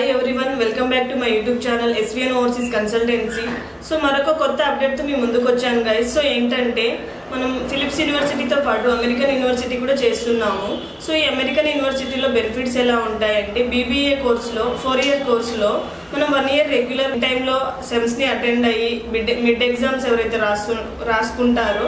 Hi everyone, welcome back to my YouTube channel SVN overseas consultancy. So మరొక కొత్త అప్డేట్తో మీ ముందుకు వచ్చాను గైస్. సో ఏంటంటే మనం ఫిలిప్స్ యూనివర్సిటీతో పాటు అమెరికన్ యూనివర్సిటీ కూడా చేస్తున్నాము. సో ఈ అమెరికన్ యూనివర్సిటీలో బెనిఫిట్స్ ఎలా ఉంటాయంటే BBA కోర్సులో 4 ఇయర్ కోర్సులో మనం 1 ఇయర్ రెగ్యులర్ టైంలో సెమ్స్ని అటెండ్ అయ్యి మిడ్ ఎగ్జామ్స్ ఎవరైతే రాసుకుంటారో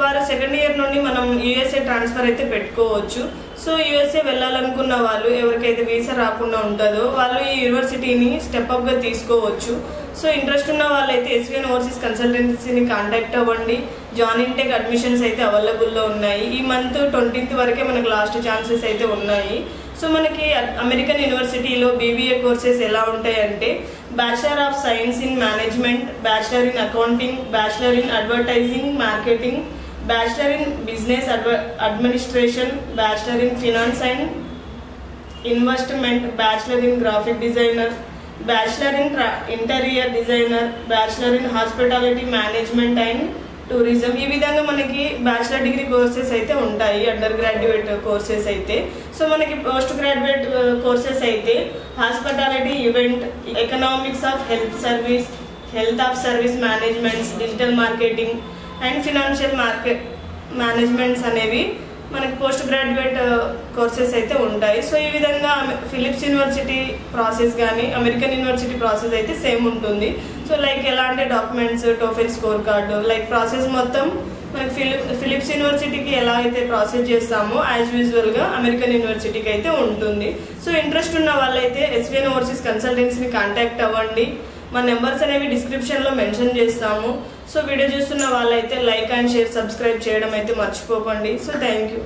వారు సెకండ్ ఇయర్ నుండి మనం USA ట్రాన్స్ఫర్ అయితే పెట్టుకోవచ్చు. సో USA వెళ్ళాలనుకున్న వాళ్ళు ఎవరికైతే వీసా రాకుండా ఉంటుందో వాళ్ళు ఈ యూనివర్సిటీని స్టెప్అప్గా తీసుకోవచ్చు. సో ఇంట్రెస్ట్ ఉన్న వాళ్ళైతే SVN ఓవర్సీస్ కన్సల్టెన్సీని కాంటాక్ట్ అవ్వండి. జాయిన్ ఇంటేక్ అడ్మిషన్స్ అయితే అవైలబుల్లో ఉన్నాయి. ఈ మంత్ 20th వరకే మనకు లాస్ట్ ఛాన్సెస్ అయితే ఉన్నాయి. సో మనకి అమెరికన్ యూనివర్సిటీలో BBA కోర్సెస్ ఎలా ఉంటాయంటే bachelor of science in management, bachelor in accounting, bachelor in advertising marketing, bachelor in business administration, bachelor in finance and investment, bachelor in graphic designer, bachelor in interior designer, bachelor in hospitality management and tourism. ఈ విధంగా మనకి bachelor degree courses అయితే ఉంటాయి, under graduate courses అయితే. So మనకి post graduate courses అయితే hospitality, event, economics of health of service managements, digital marketing and financial managements అనేవి మనకి పోస్ట్ గ్రాడ్యుయేట్ కోర్సెస్ అయితే ఉంటాయి. సో ఈ విధంగా ఫిలిప్స్ యూనివర్సిటీ ప్రాసెస్ కానీ అమెరికన్ యూనివర్సిటీ ప్రాసెస్ అయితే సేమ్ ఉంటుంది. సో లైక్ ఎలాంటి documents, TOEFL score card, like process మొత్తం మనకి ఫిలిప్స్ యూనివర్సిటీకి ఎలా అయితే ప్రాసెస్ చేస్తామో యాజ్ యూజువల్గా అమెరికన్ యూనివర్సిటీకి అయితే ఉంటుంది. సో ఇంట్రెస్ట్ ఉన్న వాళ్ళైతే SVN ఓవర్సీస్ కన్సల్టెన్సీని కాంటాక్ట్ అవ్వండి. మా నెంబర్స్ అనేవి డిస్క్రిప్షన్లో మెన్షన్ చేస్తాము. సో వీడియో చూస్తున్న వాళ్ళైతే లైక్ అండ్ షేర్, సబ్స్క్రైబ్ చేయడం అయితే మర్చిపోకండి. So thank you.